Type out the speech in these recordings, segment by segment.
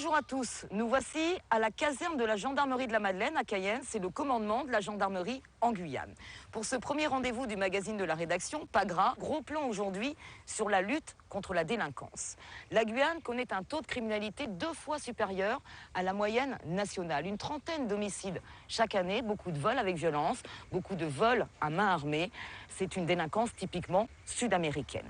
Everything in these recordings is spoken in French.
Bonjour à tous, nous voici à la caserne de la gendarmerie de la Madeleine à Cayenne, c'est le commandement de la gendarmerie en Guyane. Pour ce premier rendez-vous du magazine de la rédaction, Pas gras, gros plan aujourd'hui sur la lutte contre la délinquance. La Guyane connaît un taux de criminalité 2 fois supérieur à la moyenne nationale. Une trentaine d'homicides chaque année, beaucoup de vols avec violence, beaucoup de vols à main armée. C'est une délinquance typiquement sud-américaine.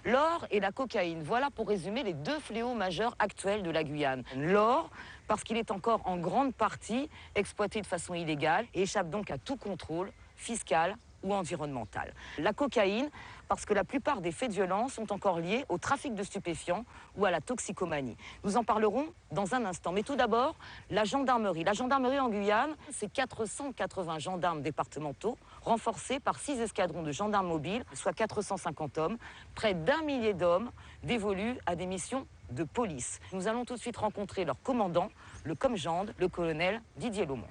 L'or et la cocaïne, voilà pour résumer les 2 fléaux majeurs actuels de la Guyane. L'or, parce qu'il est encore en grande partie exploité de façon illégale et échappe donc à tout contrôle fiscal ou environnemental. La cocaïne, parce que la plupart des faits de violence sont encore liés au trafic de stupéfiants ou à la toxicomanie. Nous en parlerons dans un instant. Mais tout d'abord, la gendarmerie. La gendarmerie en Guyane, c'est 480 gendarmes départementaux, renforcés par 6 escadrons de gendarmes mobiles, soit 450 hommes, près d'1 millier d'hommes dévolus à des missions de police. Nous allons tout de suite rencontrer leur commandant, le comgendre, le colonel Didier Laumont.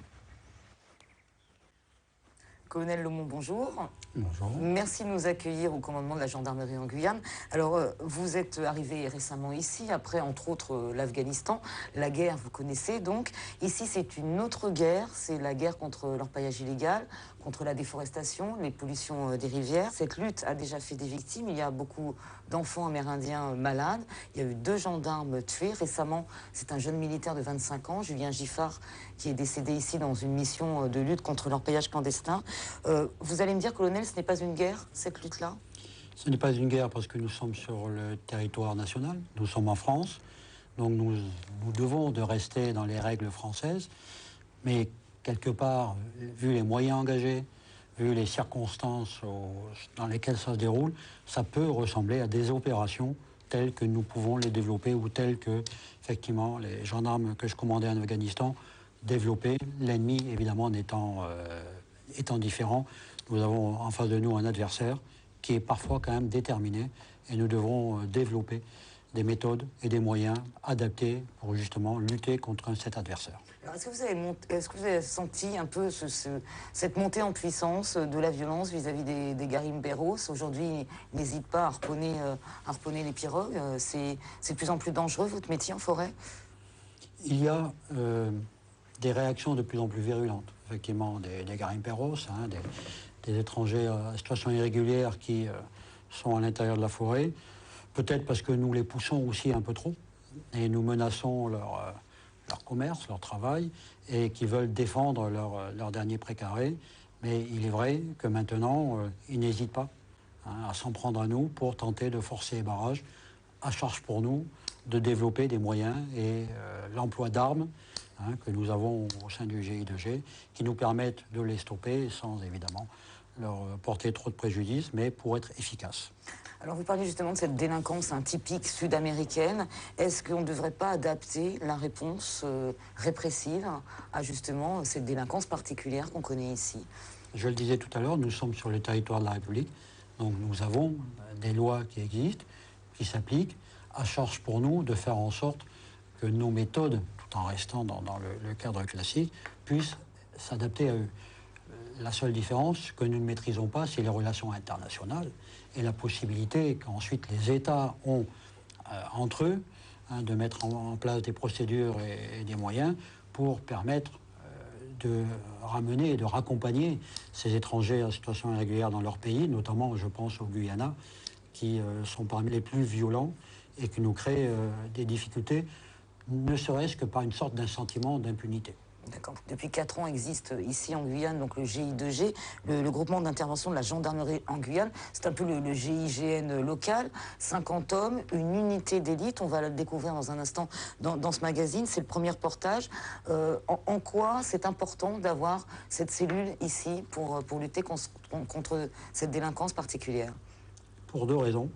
Colonel Laumont, bonjour. Bonjour. Merci de nous accueillir au commandement de la gendarmerie en Guyane. Alors, vous êtes arrivé récemment ici, après, entre autres, l'Afghanistan. La guerre, vous connaissez donc. Ici, c'est une autre guerre. C'est la guerre contre l'orpaillage illégal, contre la déforestation, les pollutions des rivières. Cette lutte a déjà fait des victimes. Il y a beaucoup d'enfants amérindiens malades. Il y a eu 2 gendarmes tués. Récemment, c'est un jeune militaire de 25 ans, Julien Giffard, qui est décédé ici dans une mission de lutte contre l'orpaillage clandestin. Vous allez me dire, colonel, ce n'est pas une guerre, cette lutte-là? Ce n'est pas une guerre parce que nous sommes sur le territoire national, nous sommes en France, donc nous devons de rester dans les règles françaises, mais quelque part, vu les moyens engagés, vu les circonstances dans lesquelles ça se déroule, ça peut ressembler à des opérations telles que nous pouvons les développer ou telles que, effectivement, les gendarmes que je commandais en Afghanistan développaient, l'ennemi, évidemment, étant différent. Nous avons en face de nous un adversaire qui est parfois quand même déterminé et nous devrons développer des méthodes et des moyens adaptés pour justement lutter contre cet adversaire. Est-ce que vous avez senti un peu cette montée en puissance de la violence vis-à-vis des garimberos? Aujourd'hui, ils n'hésitent pas à harponner les pirogues. C'est de plus en plus dangereux, votre métier en forêt? Il y a des réactions de plus en plus virulentes, effectivement, des garimperos, des étrangers à situation irrégulière qui sont à l'intérieur de la forêt, peut-être parce que nous les poussons aussi un peu trop, et nous menaçons leur commerce, leur travail, et qui veulent défendre leur dernier précaré. Mais il est vrai que maintenant, ils n'hésitent pas à s'en prendre à nous pour tenter de forcer les barrages, à charge pour nous de développer des moyens et l'emploi d'armes que nous avons au sein du GI2G, qui nous permettent de les stopper sans évidemment leur porter trop de préjudice, mais pour être efficaces. Alors vous parlez justement de cette délinquance typique sud-américaine. Est-ce qu'on ne devrait pas adapter la réponse répressive à justement cette délinquance particulière qu'on connaît ici? Je le disais tout à l'heure, nous sommes sur le territoire de la République, donc nous avons des lois qui existent, qui s'appliquent, à charge pour nous de faire en sorte que nos méthodes, tout en restant dans le cadre classique, puissent s'adapter à eux. La seule différence que nous ne maîtrisons pas, c'est les relations internationales et la possibilité qu'ensuite les États ont entre eux de mettre en place des procédures et des moyens pour permettre de ramener et de raccompagner ces étrangers en situation irrégulière dans leur pays, notamment, je pense, au Guyana, qui sont parmi les plus violents et qui nous créent des difficultés, ne serait-ce que par une sorte d'un sentiment d'impunité. D'accord. Depuis 4 ans existe ici en Guyane donc le GI2G, le groupement d'intervention de la gendarmerie en Guyane. C'est un peu le GIGN local, 50 hommes, une unité d'élite. On va le découvrir dans un instant dans ce magazine. C'est le premier reportage. En quoi c'est important d'avoir cette cellule ici pour lutter contre cette délinquance particulière? Pour 2 raisons.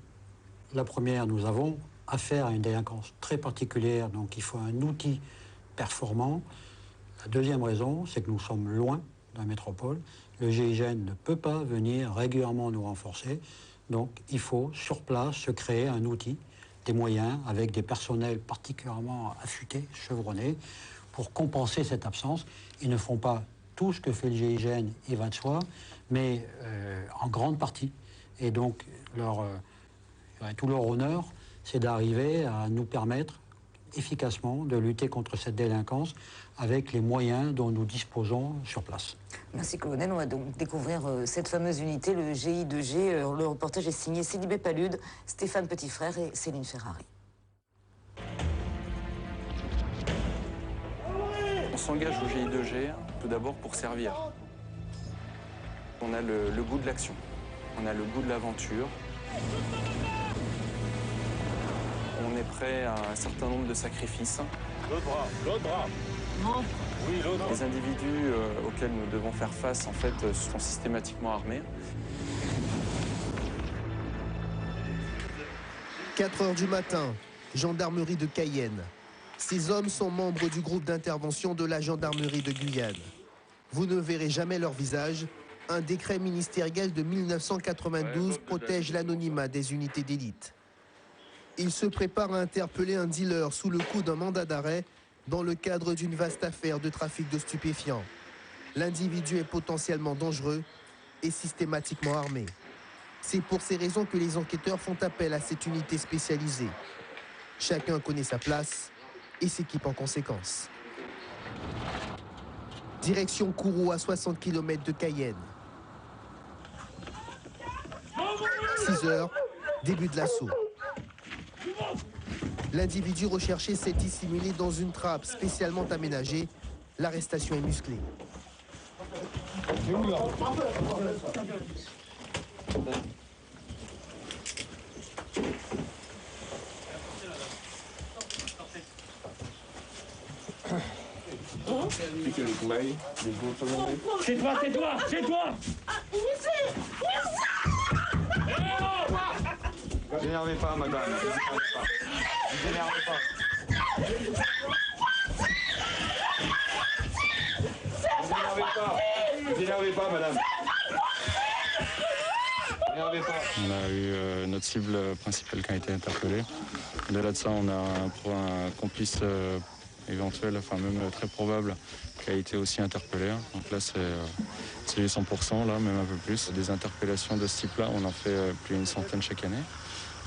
La première, nous avons affaire à une délinquance très particulière, donc il faut un outil performant. La deuxième raison, c'est que nous sommes loin de la métropole. Le GIGN ne peut pas venir régulièrement nous renforcer. Donc, il faut, sur place, se créer un outil, des moyens, avec des personnels particulièrement affûtés, chevronnés, pour compenser cette absence. Ils ne font pas tout ce que fait le GIGN, il va de soi, mais en grande partie. Et donc, tout leur honneur, c'est d'arriver à nous permettre efficacement de lutter contre cette délinquance avec les moyens dont nous disposons sur place. Merci colonel, on va donc découvrir cette fameuse unité, le GI2G. Le reportage est signé Sidibé Palude, Stéphane Petitfrère et Céline Ferrari. On s'engage au GI2G tout d'abord pour servir. On a le goût de l'action, on a le goût de l'aventure. On est prêt à un certain nombre de sacrifices. L'autre bras. Non. Oui, l'autre. Les individus auxquels nous devons faire face, en fait, sont systématiquement armés. 4 heures du matin, gendarmerie de Cayenne. Ces hommes sont membres du groupe d'intervention de la gendarmerie de Guyane. Vous ne verrez jamais leur visage. Un décret ministériel de 1992 protège l'anonymat des unités d'élite. Ils se préparent à interpeller un dealer sous le coup d'un mandat d'arrêt dans le cadre d'une vaste affaire de trafic de stupéfiants. L'individu est potentiellement dangereux et systématiquement armé. C'est pour ces raisons que les enquêteurs font appel à cette unité spécialisée. Chacun connaît sa place et s'équipe en conséquence. Direction Kourou, à 60 km de Cayenne. 6 heures, début de l'assaut. L'individu recherché s'est dissimulé dans une trappe spécialement aménagée. L'arrestation est musclée. C'est toi. Vous énervez pas, madame. Vous énervez pas. Vous énervez pas, madame. Vous énervez pas. On a eu notre cible principale qui a été interpellée. Au-delà de ça, on a un complice éventuel, enfin même très probable, qui a été aussi interpellé. Donc là, c'est les 100%, là, même un peu plus. Des interpellations de ce type-là, on en fait plus d'une centaine chaque année.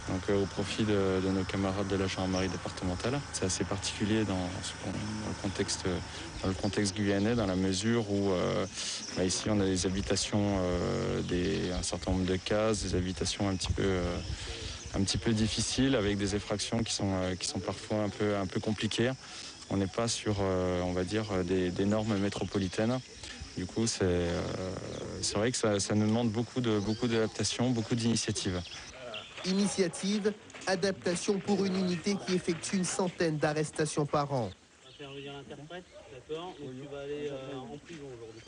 Donc au profit de nos camarades de la gendarmerie départementale. C'est assez particulier dans le contexte guyanais, dans la mesure où ici on a des habitations, un certain nombre de cases, des habitations un petit peu difficiles, avec des effractions qui sont parfois un peu compliquées. On n'est pas sur, on va dire, des normes métropolitaines. Du coup, c'est vrai que ça nous demande beaucoup d'adaptation, beaucoup d'initiatives. Initiative, adaptation pour une unité qui effectue une centaine d'arrestations par an. On va faire venir l'interprète, d'accord, et tu vas aller en prison aujourd'hui.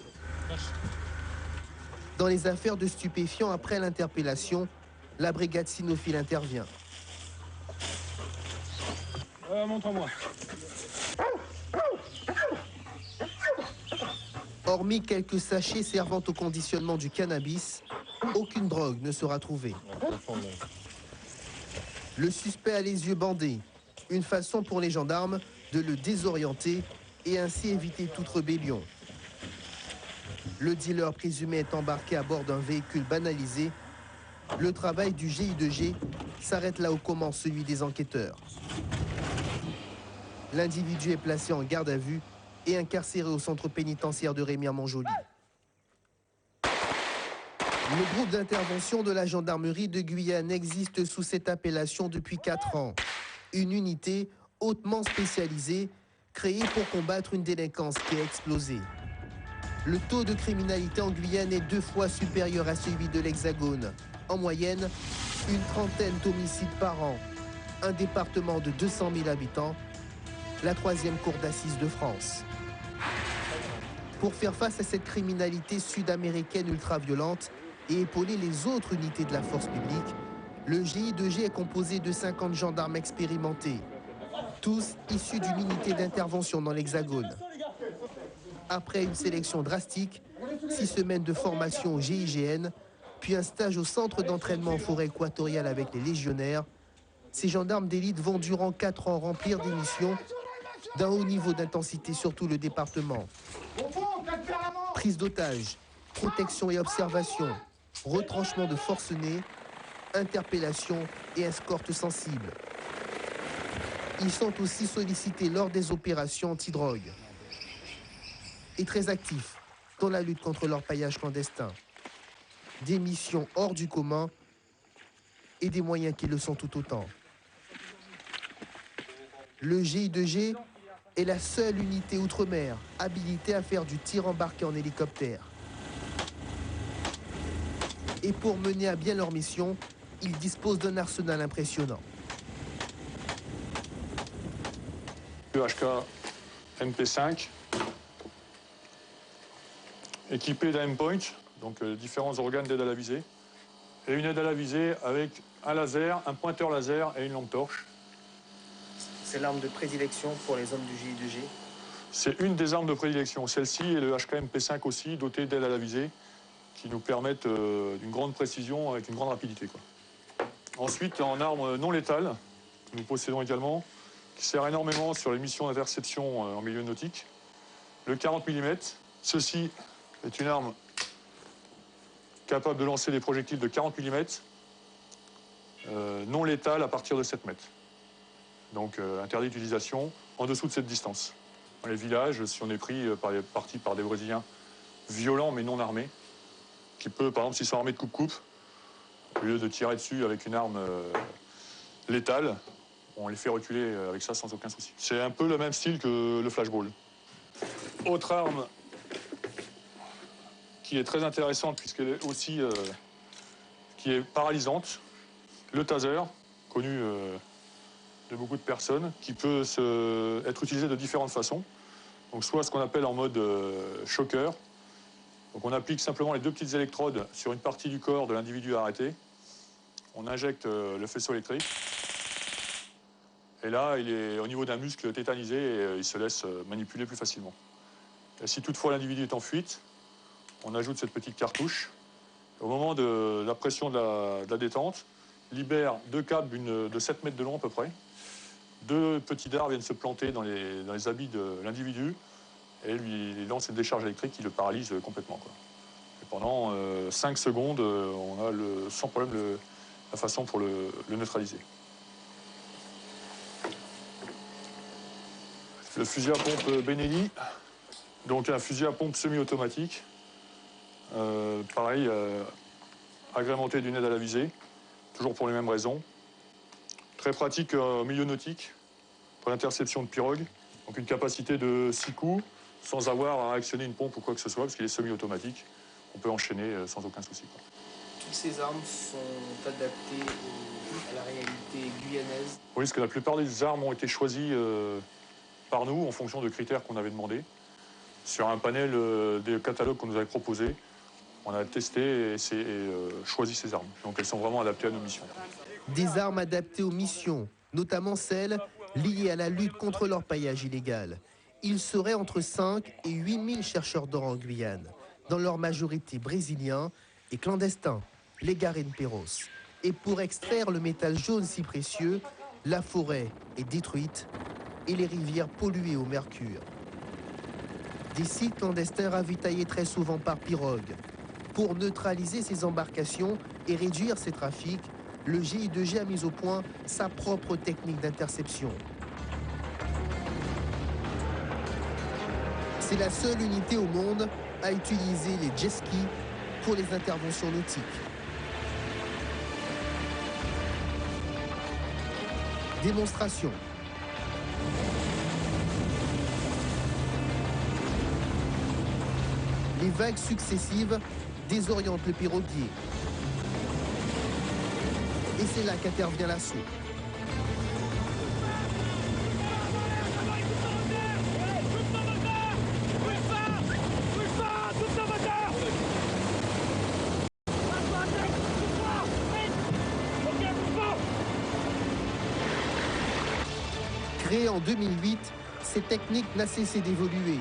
Dans les affaires de stupéfiants, après l'interpellation, la brigade cynophile intervient. Montre-moi. Hormis quelques sachets servant au conditionnement du cannabis, aucune drogue ne sera trouvée. Le suspect a les yeux bandés, une façon pour les gendarmes de le désorienter et ainsi éviter toute rébellion. Le dealer présumé est embarqué à bord d'un véhicule banalisé. Le travail du GI2G s'arrête là où commence celui des enquêteurs. L'individu est placé en garde à vue et incarcéré au centre pénitentiaire de Rémière-Montjoly. Le groupe d'intervention de la gendarmerie de Guyane existe sous cette appellation depuis 4 ans. Une unité hautement spécialisée, créée pour combattre une délinquance qui a explosé. Le taux de criminalité en Guyane est 2 fois supérieur à celui de l'Hexagone. En moyenne, une trentaine d'homicides par an. Un département de 200 000 habitants, la 3e cour d'assises de France. Pour faire face à cette criminalité sud-américaine ultra-violente et épauler les autres unités de la force publique, le GI2G est composé de 50 gendarmes expérimentés, tous issus d'une unité d'intervention dans l'Hexagone. Après une sélection drastique, 6 semaines de formation au GIGN, puis un stage au centre d'entraînement en forêt équatoriale avec les légionnaires, ces gendarmes d'élite vont durant 4 ans remplir des missions d'un haut niveau d'intensité sur tout le département. Prise d'otages, protection et observation, retranchement de forcenés, interpellation et escorte sensible. Ils sont aussi sollicités lors des opérations anti-drogue et très actifs dans la lutte contre l'orpaillage clandestin. Des missions hors du commun et des moyens qui le sont tout autant. Le GI2G est la seule unité outre-mer habilitée à faire du tir embarqué en hélicoptère. Et pour mener à bien leur mission, ils disposent d'un arsenal impressionnant. Le HK MP5, équipé d'un M-Point, donc différents organes d'aide à la visée, et une aide à la visée avec un laser, un pointeur laser et une lampe torche. C'est l'arme de prédilection pour les hommes du GI2G. C'est une des armes de prédilection. Celle-ci et le HK MP5 aussi, doté d'aide à la visée, qui nous permettent d'une grande précision avec une grande rapidité, quoi. Ensuite, en arme non létale, que nous possédons également, qui sert énormément sur les missions d'interception en milieu nautique, le 40 mm. Ceci est une arme capable de lancer des projectiles de 40 mm, non létale à partir de 7 mètres. Donc interdit d'utilisation en dessous de cette distance. Dans les villages, si on est parti par des Brésiliens violents mais non armés, qui peut, par exemple, s'ils sont armés de coupe-coupe, au lieu de tirer dessus avec une arme létale, on les fait reculer avec ça sans aucun souci. C'est un peu le même style que le flashball. Autre arme qui est très intéressante puisqu'elle est aussi qui est paralysante, le taser, connu de beaucoup de personnes, qui peut être utilisé de différentes façons. Donc soit ce qu'on appelle en mode choker. Donc on applique simplement les deux petites électrodes sur une partie du corps de l'individu arrêté. On injecte le faisceau électrique. Et là, il est au niveau d'un muscle tétanisé et il se laisse manipuler plus facilement. Et si toutefois l'individu est en fuite, on ajoute cette petite cartouche. Au moment de la pression de la détente, libère deux câbles de 7 mètres de long à peu près. Deux petits dards viennent se planter dans les habits de l'individu et lui lance une décharge électrique qui le paralyse complètement, quoi. Et pendant 5 secondes, on a sans problème la façon pour le neutraliser. Le fusil à pompe Benelli, donc un fusil à pompe semi-automatique, pareil, agrémenté d'une aide à la visée, toujours pour les mêmes raisons. Très pratique au milieu nautique, pour l'interception de pirogues, donc une capacité de 6 coups, sans avoir à actionner une pompe ou quoi que ce soit, parce qu'il est semi-automatique. On peut enchaîner sans aucun souci, quoi. Toutes ces armes sont adaptées à la réalité guyanaise. Oui, parce que la plupart des armes ont été choisies par nous en fonction de critères qu'on avait demandés. Sur un panel des catalogues qu'on nous avait proposés, on a testé et choisi ces armes. Donc elles sont vraiment adaptées à nos missions. Des armes adaptées aux missions, notamment celles liées à la lutte contre l'orpaillage illégal. Il serait entre 5 et 8 000 chercheurs d'or en Guyane, dans leur majorité brésiliens et clandestins, les garimpeiros. Et pour extraire le métal jaune si précieux, la forêt est détruite et les rivières polluées au mercure. Des sites clandestins ravitaillés très souvent par pirogue. Pour neutraliser ces embarcations et réduire ces trafics, le GI2G a mis au point sa propre technique d'interception. C'est la seule unité au monde à utiliser les jet skis pour les interventions nautiques. Démonstration. Les vagues successives désorientent le piroguier. Et c'est là qu'intervient l'assaut. Créée en 2008, cette technique n'a cessé d'évoluer.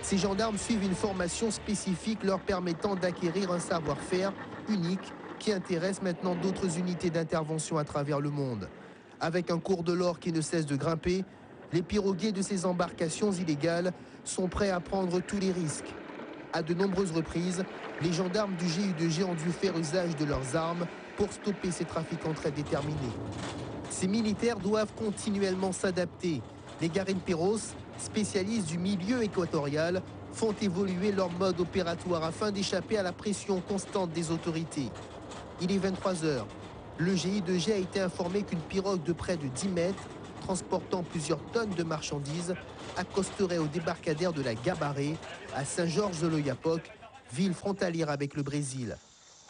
Ces gendarmes suivent une formation spécifique leur permettant d'acquérir un savoir-faire unique qui intéresse maintenant d'autres unités d'intervention à travers le monde. Avec un cours de l'or qui ne cesse de grimper, les piroguiers de ces embarcations illégales sont prêts à prendre tous les risques. À de nombreuses reprises, les gendarmes du GI2G ont dû faire usage de leurs armes pour stopper ces trafiquants très déterminés. Ces militaires doivent continuellement s'adapter. Les Garimperos, spécialistes du milieu équatorial, font évoluer leur mode opératoire afin d'échapper à la pression constante des autorités. Il est 23 h. Le GI2G a été informé qu'une pirogue de près de 10 mètres, transportant plusieurs tonnes de marchandises, accosterait au débarcadère de la Gabaré, à Saint-Georges-de-l'Oyapock, ville frontalière avec le Brésil.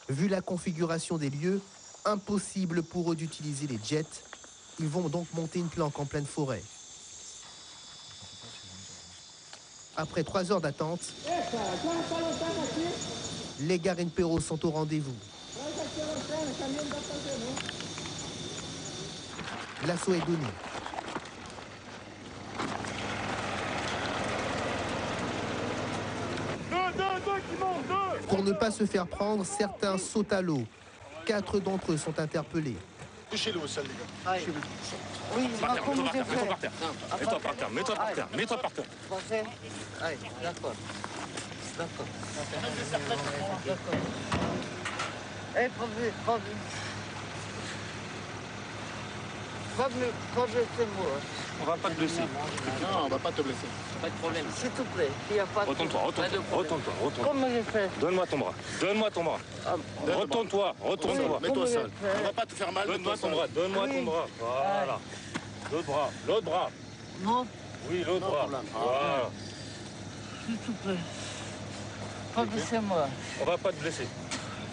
Vu la configuration des lieux, impossible pour eux d'utiliser les jets. Ils vont donc monter une planque en pleine forêt. Après 3 heures d'attente, les Garimperos sont au rendez-vous. L'assaut est donné. Pour ne pas se faire prendre, certains sautent à l'eau. 4 d'entre eux sont interpellés. Touchez-le au sol, les gars. Aïe. Oui, Mets-toi par terre, mets-toi par terre, mets-toi par terre, mets-toi par terre. Aïe, d'accord. D'accord. D'accord. Eh, pas vu. Pas blessé, moi. On va pas te blesser. Non, on va pas te blesser. Pas de problème. S'il te plaît, il n'y a pas de... Retourne-toi. Comment j'ai fait? Donne-moi ton bras. Retourne-toi. Mets-toi au sol. On va pas te faire mal. Donne-moi ton bras. Voilà. L'autre bras. Non, Oui, l'autre bras. Voilà. s'il te plaît. Pas blessez-moi. On va pas te blesser.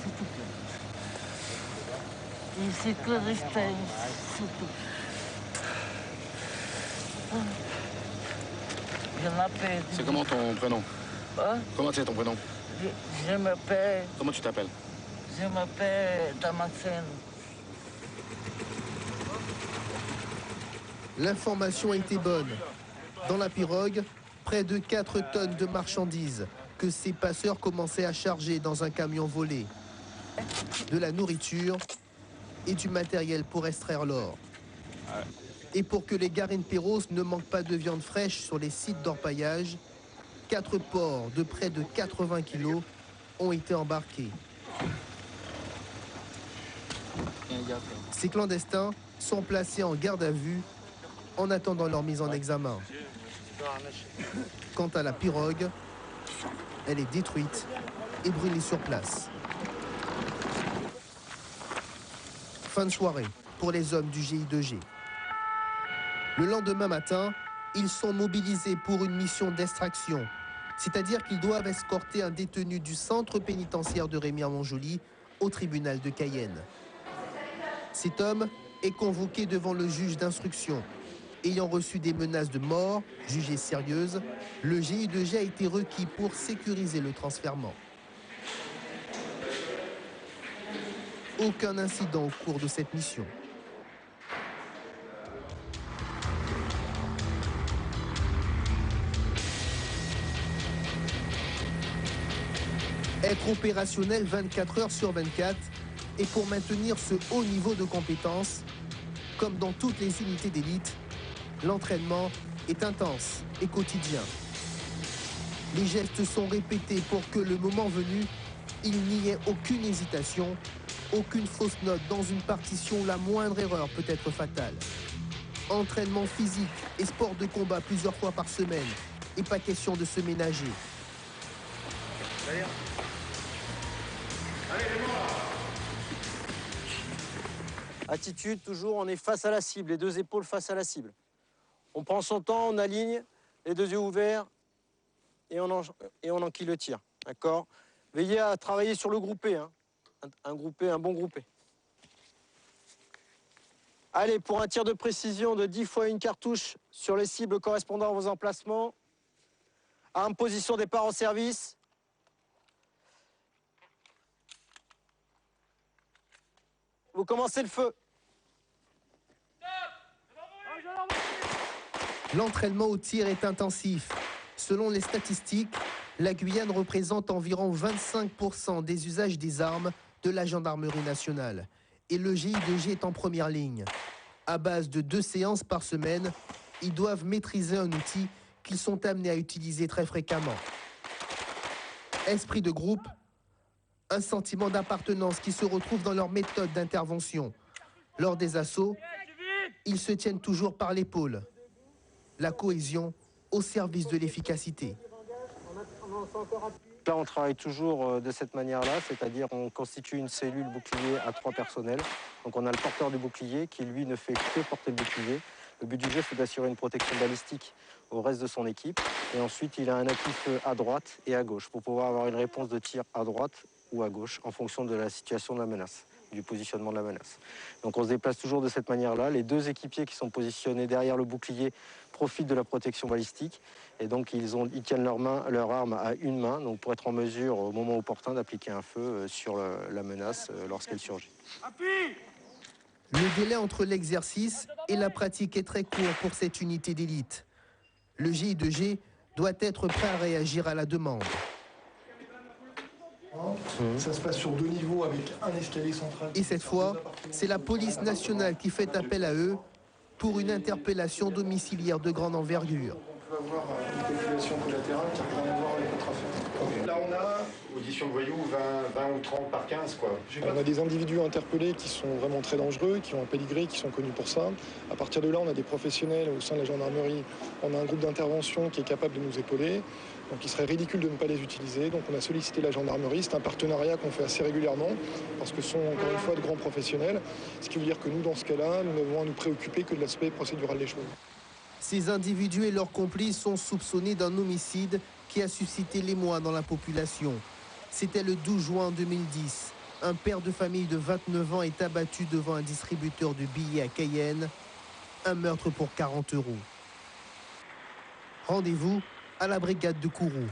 S'il te plaît. Et c'est que respect, s'il te plaît. Je m'appelle... C'est comment ton prénom? Hein? Comment c'est ton prénom? Je m'appelle... Comment tu t'appelles? Je m'appelle Damascène. L'information était bonne. Dans la pirogue, près de 4 tonnes de marchandises que ces passeurs commençaient à charger dans un camion volé. De la nourriture et du matériel pour extraire l'or. Et pour que les Garimperos ne manquent pas de viande fraîche sur les sites d'orpaillage, 4 porcs de près de 80 kilos ont été embarqués. Ces clandestins sont placés en garde à vue en attendant leur mise en examen. Quant à la pirogue, elle est détruite et brûlée sur place. Fin de soirée pour les hommes du GI2G. Le lendemain matin, ils sont mobilisés pour une mission d'extraction, c'est-à-dire qu'ils doivent escorter un détenu du centre pénitentiaire de Remire-Montjoly au tribunal de Cayenne. Cet homme est convoqué devant le juge d'instruction. Ayant reçu des menaces de mort, jugées sérieuses, le GI2G a été requis pour sécuriser le transfèrement. Aucun incident au cours de cette mission. Être opérationnel 24 heures sur 24 et pour maintenir ce haut niveau de compétence, comme dans toutes les unités d'élite, l'entraînement est intense et quotidien. Les gestes sont répétés pour que le moment venu, il n'y ait aucune hésitation, aucune fausse note dans une partition où la moindre erreur peut être fatale. Entraînement physique et sport de combat plusieurs fois par semaine et pas question de se ménager. Attitude, toujours, on est face à la cible, les 2 épaules face à la cible. On prend son temps, on aligne, les 2 yeux ouverts et on enquille le tir. D'accord? Veillez à travailler sur le groupé, hein. Un bon groupé. Allez, pour un tir de précision de 10 fois une cartouche sur les cibles correspondant à vos emplacements. Arme position départ en service. Vous commencez le feu. L'entraînement au tir est intensif. Selon les statistiques, la Guyane représente environ 25% des usages des armes de la gendarmerie nationale. Et le GI2G est en première ligne. À base de 2 séances par semaine, ils doivent maîtriser un outil qu'ils sont amenés à utiliser très fréquemment. Esprit de groupe, un sentiment d'appartenance qui se retrouve dans leur méthode d'intervention. Lors des assauts, Ils se tiennent toujours par l'épaule. La cohésion au service de l'efficacité. Là, on travaille toujours de cette manière-là, c'est-à-dire on constitue une cellule bouclier à 3 personnels. Donc on a le porteur du bouclier qui, lui, ne fait que porter le bouclier. Le but du jeu, c'est d'assurer une protection balistique au reste de son équipe. Et ensuite, il a un appui-feu à droite et à gauche pour pouvoir avoir une réponse de tir à droite ou à gauche en fonction de la situation de la menace, du positionnement de la menace. Donc on se déplace toujours de cette manière-là. Les 2 équipiers qui sont positionnés derrière le bouclier profitent de la protection balistique et donc ils tiennent leur arme à une main donc pour être en mesure au moment opportun d'appliquer un feu sur la menace lorsqu'elle surgit. Le délai entre l'exercice et la pratique est très court pour cette unité d'élite. Le GI2G doit être prêt à réagir à la demande. Ça se passe sur 2 niveaux avec un escalier central. Et cette fois, c'est la police nationale qui fait appel à eux pour une interpellation domiciliaire de grande envergure. On peut avoir une population collatérale qui n'a rien à voir avec notre affaire. Là, on a audition de voyous 20 ou 30 par 15, quoi. On a des individus interpellés qui sont vraiment très dangereux, qui ont un pédigré, qui sont connus pour ça. À partir de là, on a des professionnels au sein de la gendarmerie. On a un groupe d'intervention qui est capable de nous épauler. Donc il serait ridicule de ne pas les utiliser. Donc on a sollicité la gendarmerie. C'est un partenariat qu'on fait assez régulièrement parce que ce sont encore une fois de grands professionnels. Ce qui veut dire que nous, dans ce cas-là, nous n'avons à nous préoccuper que de l'aspect procédural des choses. Ces individus et leurs complices sont soupçonnés d'un homicide qui a suscité l'émoi dans la population. C'était le 12 juin 2010. Un père de famille de 29 ans est abattu devant un distributeur de billets à Cayenne. Un meurtre pour 40 €. Rendez-vous à la brigade de Kourou.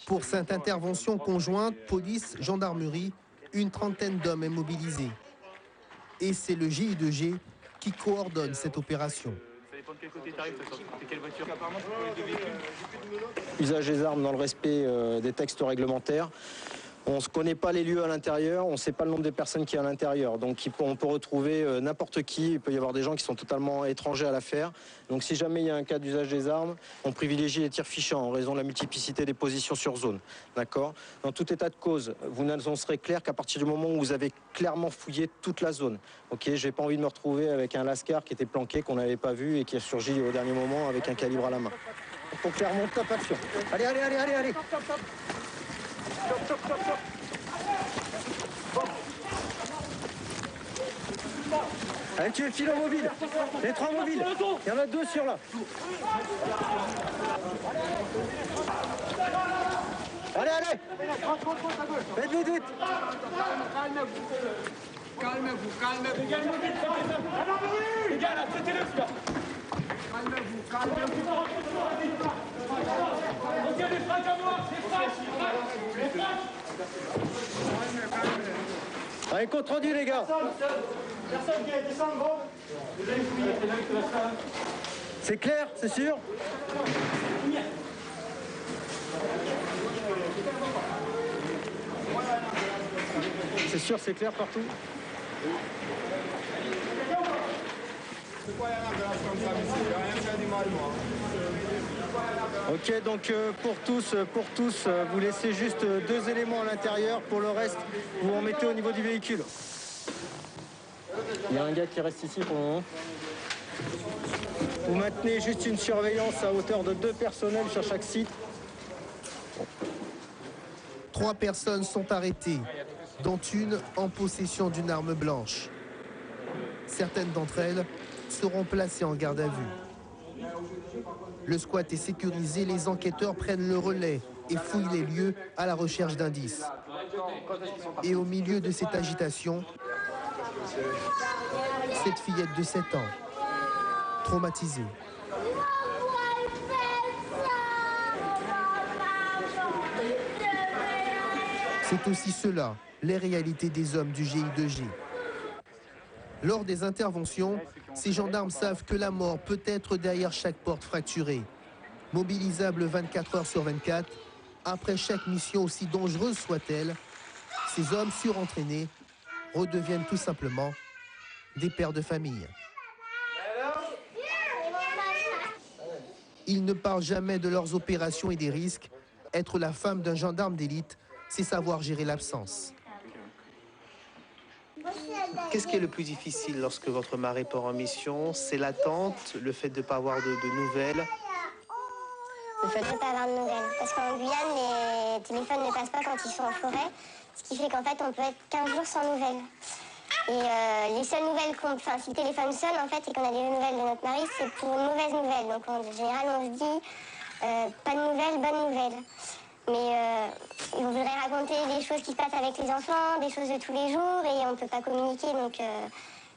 Pour cette intervention conjointe, police, gendarmerie, une trentaine d'hommes est mobilisée. Et c'est le GI2G qui coordonne cette opération. Usage des armes dans le respect des textes réglementaires. On ne connaît pas les lieux à l'intérieur, on ne sait pas le nombre de personnes qui y a à l'intérieur. Donc on peut retrouver n'importe qui, il peut y avoir des gens qui sont totalement étrangers à l'affaire. Donc si jamais il y a un cas d'usage des armes, on privilégie les tirs fichants en raison de la multiplicité des positions sur zone. D'accord ? Dans tout état de cause, vous annoncerez clair qu'à partir du moment où vous avez clairement fouillé toute la zone. Ok, j'ai pas envie de me retrouver avec un lascar qui était planqué, qu'on n'avait pas vu et qui a surgi au dernier moment avec un calibre à la main. Donc clairement, top action. Allez, allez, allez, allez, allez. Stop, stop, stop, stop. Allez, tu es file en mobile. Les 3 mobiles. Il y en a 2 sur là. Allez, allez. Vite, vite, vite. Calmez-vous, calmez-vous. Les gars, là, traitez-le, celui-là. Calmez-vous, calmez-vous. On tient des fracs à mort, des fracs. Allez, compte rendu, les gars. Personne qui est descendu, gros. C'est clair, c'est sûr? C'est sûr, c'est clair partout? Ok, donc pour tous, vous laissez juste 2 éléments à l'intérieur. Pour le reste, vous en mettez au niveau du véhicule. Il y a un gars qui reste ici pour le moment. Vous maintenez juste une surveillance à hauteur de 2 personnels sur chaque site. 3 personnes sont arrêtées, dont une en possession d'une arme blanche. Certaines d'entre elles seront placées en garde à vue. Le squat est sécurisé, les enquêteurs prennent le relais et fouillent les lieux à la recherche d'indices. Et au milieu de cette agitation, cette fillette de 7 ans, traumatisée. C'est aussi cela, les réalités des hommes du GI2G. Lors des interventions, ces gendarmes savent que la mort peut être derrière chaque porte fracturée. Mobilisables 24 heures sur 24, après chaque mission aussi dangereuse soit-elle, ces hommes surentraînés redeviennent tout simplement des pères de famille. Ils ne parlent jamais de leurs opérations et des risques. Être la femme d'un gendarme d'élite, c'est savoir gérer l'absence. Qu'est-ce qui est le plus difficile lorsque votre mari part en mission? C'est l'attente, le fait de ne pas avoir de nouvelles? Il ne faudrait pas avoir de nouvelles. Parce qu'en Guyane, les téléphones ne passent pas quand ils sont en forêt. Ce qui fait qu'en fait, on peut être 15 jours sans nouvelles. Et les seules nouvelles enfin, si le téléphone sonne, en fait, et qu'on a des nouvelles de notre mari, c'est pour une mauvaise nouvelle. Donc en général, on se dit, pas de nouvelles, bonne nouvelle. Mais on voudrait raconter des choses qui se passent avec les enfants, des choses de tous les jours, et on ne peut pas communiquer. Donc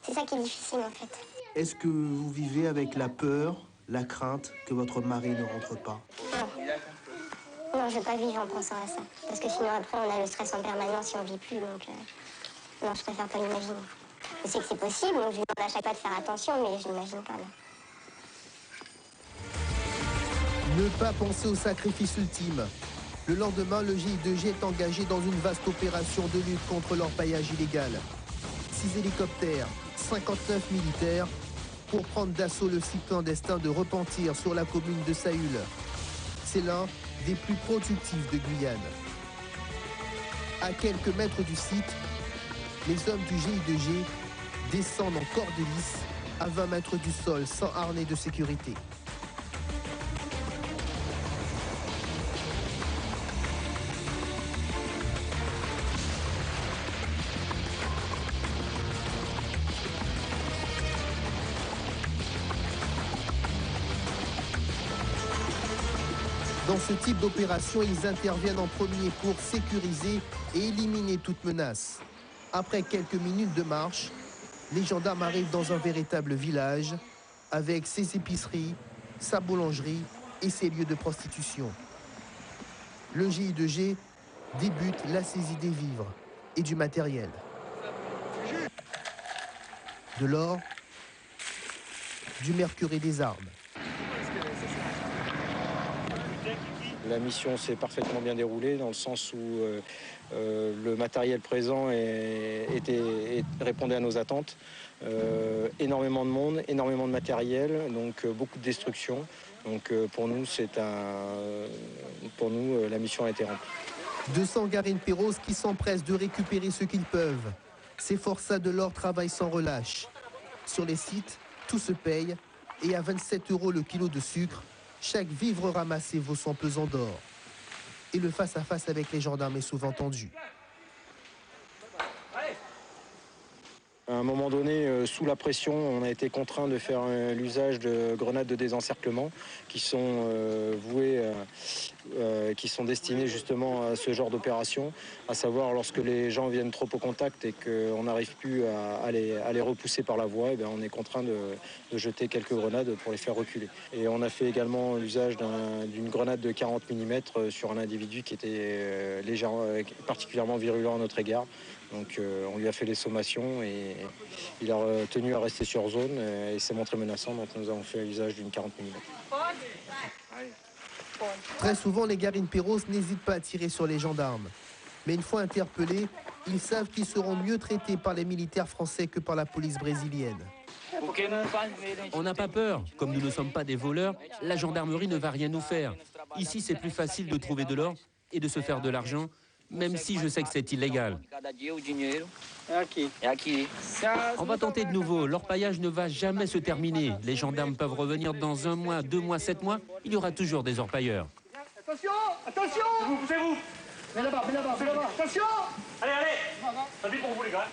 c'est ça qui est difficile, en fait. Est-ce que vous vivez avec la peur, la crainte que votre mari ne rentre pas? Non, je ne veux pas vivre en pensant à ça. Parce que sinon, après, on a le stress en permanence si on ne vit plus. Donc, non, je préfère pas l'imaginer. Je sais que c'est possible, donc je lui demande à chaque fois de faire attention, mais je n'imagine pas. Ne pas penser au sacrifice ultime. Le lendemain, le GI2G est engagé dans une vaste opération de lutte contre l'orpaillage illégal. 6 hélicoptères, 59 militaires, pour prendre d'assaut le site clandestin de Repentir sur la commune de Saül. C'est l'un des plus productifs de Guyane. À quelques mètres du site, les hommes du GI2G descendent en corde lisse à 20 mètres du sol sans harnais de sécurité. Dans ce type d'opération, ils interviennent en premier pour sécuriser et éliminer toute menace. Après quelques minutes de marche, les gendarmes arrivent dans un véritable village avec ses épiceries, sa boulangerie et ses lieux de prostitution. Le GI2G débute la saisie des vivres et du matériel. De l'or, du mercure et des armes. La mission s'est parfaitement bien déroulée dans le sens où le matériel présent répondait à nos attentes. Énormément de monde, énormément de matériel, donc beaucoup de destruction. Donc pour nous, la mission a été remplie. 200 Garin-Perros qui s'empressent de récupérer ce qu'ils peuvent. Ces forçats de l'or travaillent sans relâche. Sur les sites, tout se paye et à 27 € le kilo de sucre, chaque vivre ramassé vaut son pesant d'or. Et le face-à-face avec les gendarmes est souvent tendu. À un moment donné, sous la pression, on a été contraint de faire l'usage de grenades de désencerclement qui sont qui sont destinées justement à ce genre d'opération, à savoir lorsque les gens viennent trop au contact et qu'on n'arrive plus à les repousser par la voie, on est contraint de jeter quelques grenades pour les faire reculer. Et on a fait également l'usage d'une grenade de 40 mm sur un individu qui était particulièrement virulent à notre égard. Donc on lui a fait les sommations et il a tenu à rester sur zone et s'est montré menaçant, donc nous avons fait l'usage d'une 40 mm. Très souvent, les Garin-Perros n'hésitent pas à tirer sur les gendarmes. Mais une fois interpellés, ils savent qu'ils seront mieux traités par les militaires français que par la police brésilienne. On n'a pas peur. Comme nous ne sommes pas des voleurs, la gendarmerie ne va rien nous faire. Ici, c'est plus facile de trouver de l'or et de se faire de l'argent, même si je sais que c'est illégal. On va tenter de nouveau. L'orpaillage ne va jamais se terminer. Les gendarmes peuvent revenir dans 1 mois, 2 mois, 7 mois. Il y aura toujours des orpailleurs. Attention, attention. Poussez-vous. Viens là-bas, attention. Allez, ça vite pour vous les gars.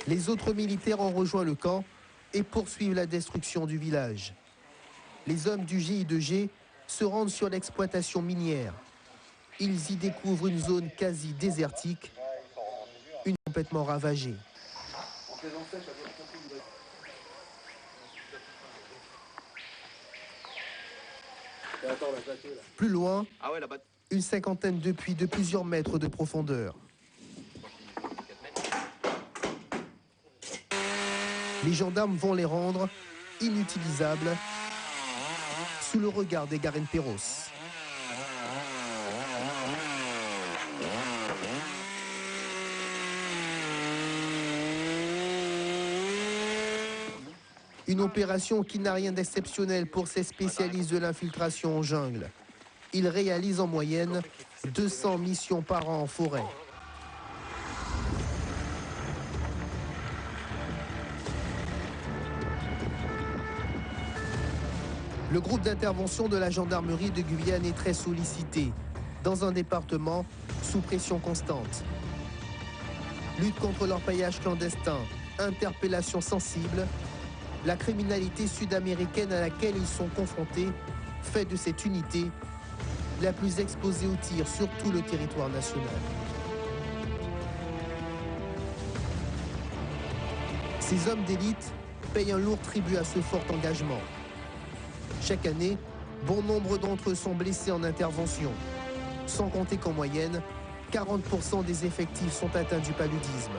Les autres militaires ont rejoint le camp et poursuivent la destruction du village. Les hommes du GI2G se rendent sur l'exploitation minière. Ils y découvrent une zone quasi désertique, une complètement ravagée. Plus loin, une cinquantaine de puits de plusieurs mètres de profondeur. Les gendarmes vont les rendre inutilisables sous le regard des Garin-Perros. Une opération qui n'a rien d'exceptionnel pour ces spécialistes de l'infiltration en jungle. Ils réalisent en moyenne 200 missions par an en forêt. Le groupe d'intervention de la gendarmerie de Guyane est très sollicité, dans un département sous pression constante. Lutte contre l'orpaillage clandestin, interpellation sensible, la criminalité sud-américaine à laquelle ils sont confrontés fait de cette unité la plus exposée aux tirs sur tout le territoire national. Ces hommes d'élite payent un lourd tribut à ce fort engagement. Chaque année, bon nombre d'entre eux sont blessés en intervention, sans compter qu'en moyenne, 40% des effectifs sont atteints du paludisme.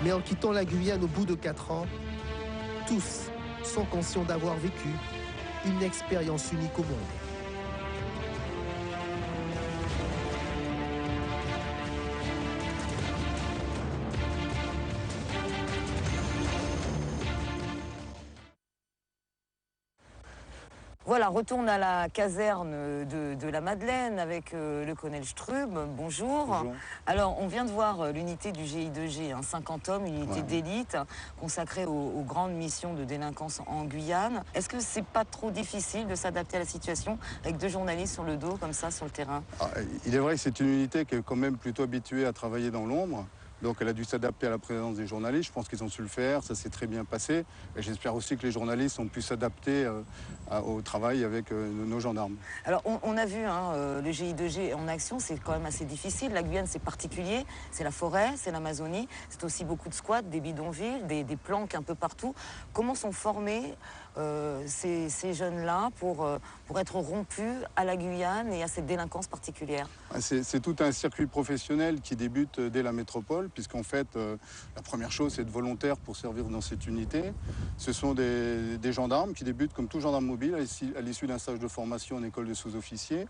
Mais en quittant la Guyane au bout de 4 ans, tous sont conscients d'avoir vécu une expérience unique au monde. Voilà, retourne à la caserne de la Madeleine avec le colonel Strub. Bonjour. Bonjour. Alors, on vient de voir l'unité du GI2G, 50 hommes, une unité d'élite consacrée aux grandes missions de délinquance en Guyane. Est-ce que c'est pas trop difficile de s'adapter à la situation avec 2 journalistes sur le dos, comme ça, sur le terrain? Il est vrai que c'est une unité qui est quand même plutôt habituée à travailler dans l'ombre. Donc elle a dû s'adapter à la présence des journalistes. Je pense qu'ils ont su le faire, ça s'est très bien passé. Et j'espère aussi que les journalistes ont pu s'adapter au travail avec nos gendarmes. Alors on a vu le GI2G en action, c'est quand même assez difficile. La Guyane, c'est particulier, c'est la forêt, c'est l'Amazonie. C'est aussi beaucoup de squats, des bidonvilles, des planques un peu partout. Comment sont formés ces jeunes-là pour être rompus à la Guyane et à cette délinquance particulière? C'est tout un circuit professionnel qui débute dès la métropole, puisqu'en fait, la première chose, c'est être volontaire pour servir dans cette unité. Ce sont des gendarmes qui débutent comme tout gendarme mobile à l'issue d'un stage de formation en école de sous-officiers.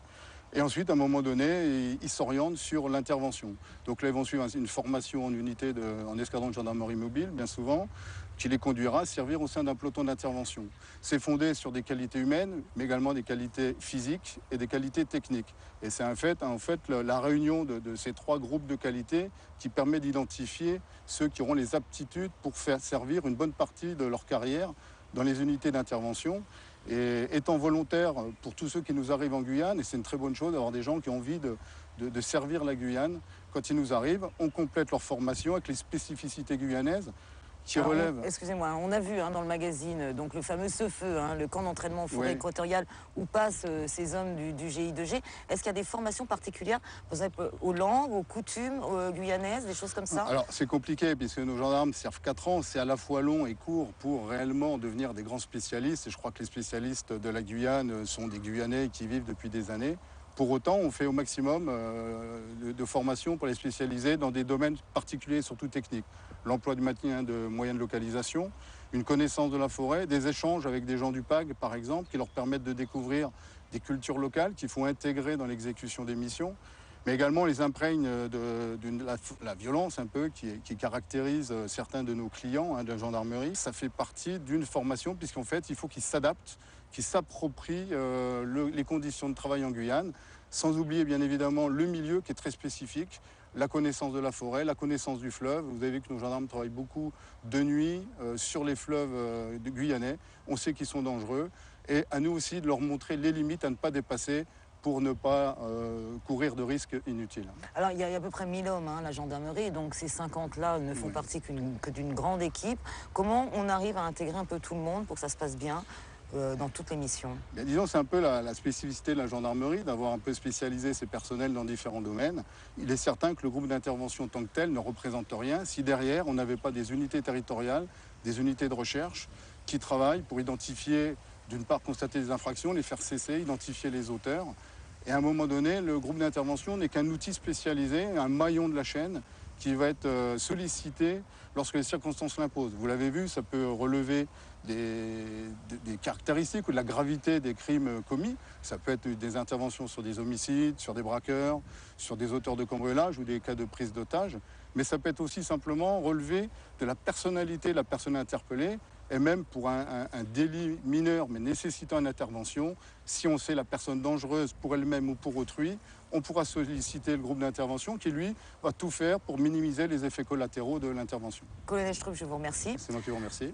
Et ensuite, à un moment donné, ils s'orientent sur l'intervention. Donc là, ils vont suivre une formation en unité, en escadron de gendarmerie mobile, bien souvent, qui les conduira à servir au sein d'un peloton d'intervention. C'est fondé sur des qualités humaines, mais également des qualités physiques et des qualités techniques. Et c'est en fait la réunion de ces 3 groupes de qualités qui permet d'identifier ceux qui auront les aptitudes pour faire servir une bonne partie de leur carrière dans les unités d'intervention. Et étant volontaire pour tous ceux qui nous arrivent en Guyane, et c'est une très bonne chose d'avoir des gens qui ont envie de servir la Guyane, quand ils nous arrivent, on complète leur formation avec les spécificités guyanaises qui relèvent... Excusez-moi, on a vu dans le magazine donc le fameux Feu, le camp d'entraînement en forêt équatoriale où passent ces hommes du GI2G. Est-ce qu'il y a des formations particulières, par exemple, aux langues, aux coutumes guyanaises, des choses comme ça? Alors c'est compliqué puisque nos gendarmes servent 4 ans, c'est à la fois long et court pour réellement devenir des grands spécialistes. Et je crois que les spécialistes de la Guyane sont des Guyanais qui vivent depuis des années. Pour autant, on fait au maximum de formation pour les spécialiser dans des domaines particuliers, surtout techniques. L'emploi du maintien de moyens de localisation, une connaissance de la forêt, des échanges avec des gens du PAG, par exemple, qui leur permettent de découvrir des cultures locales qu'il faut intégrer dans l'exécution des missions, mais également les imprègne de la violence un peu qui caractérise certains de nos clients de la gendarmerie. Ça fait partie d'une formation, puisqu'en fait, il faut qu'ils s'adaptent, qui s'approprient les conditions de travail en Guyane, sans oublier bien évidemment le milieu qui est très spécifique, la connaissance de la forêt, la connaissance du fleuve. Vous avez vu que nos gendarmes travaillent beaucoup de nuit sur les fleuves guyanais. On sait qu'ils sont dangereux et à nous aussi de leur montrer les limites à ne pas dépasser pour ne pas courir de risques inutiles. Alors, il y a à peu près 1000 hommes, la gendarmerie, donc ces 50-là ne font partie que d'une grande équipe. Comment on arrive à intégrer un peu tout le monde pour que ça se passe bien dans toutes les missions? Disons, c'est un peu la spécificité de la gendarmerie, d'avoir un peu spécialisé ses personnels dans différents domaines. Il est certain que le groupe d'intervention en tant que tel ne représente rien si derrière, on n'avait pas des unités territoriales, des unités de recherche qui travaillent pour identifier, d'une part, constater des infractions, les faire cesser, identifier les auteurs. Et à un moment donné, le groupe d'intervention n'est qu'un outil spécialisé, un maillon de la chaîne qui va être sollicité lorsque les circonstances l'imposent. Vous l'avez vu, ça peut relever des caractéristiques ou de la gravité des crimes commis. Ça peut être des interventions sur des homicides, sur des braqueurs, sur des auteurs de cambriolage ou des cas de prise d'otage. Mais ça peut être aussi simplement relever de la personnalité de la personne interpellée et même pour un délit mineur mais nécessitant une intervention, si on sait la personne dangereuse pour elle-même ou pour autrui, on pourra solliciter le groupe d'intervention qui, lui, va tout faire pour minimiser les effets collatéraux de l'intervention. Colonel Strub, je vous remercie. C'est moi qui vous remercie.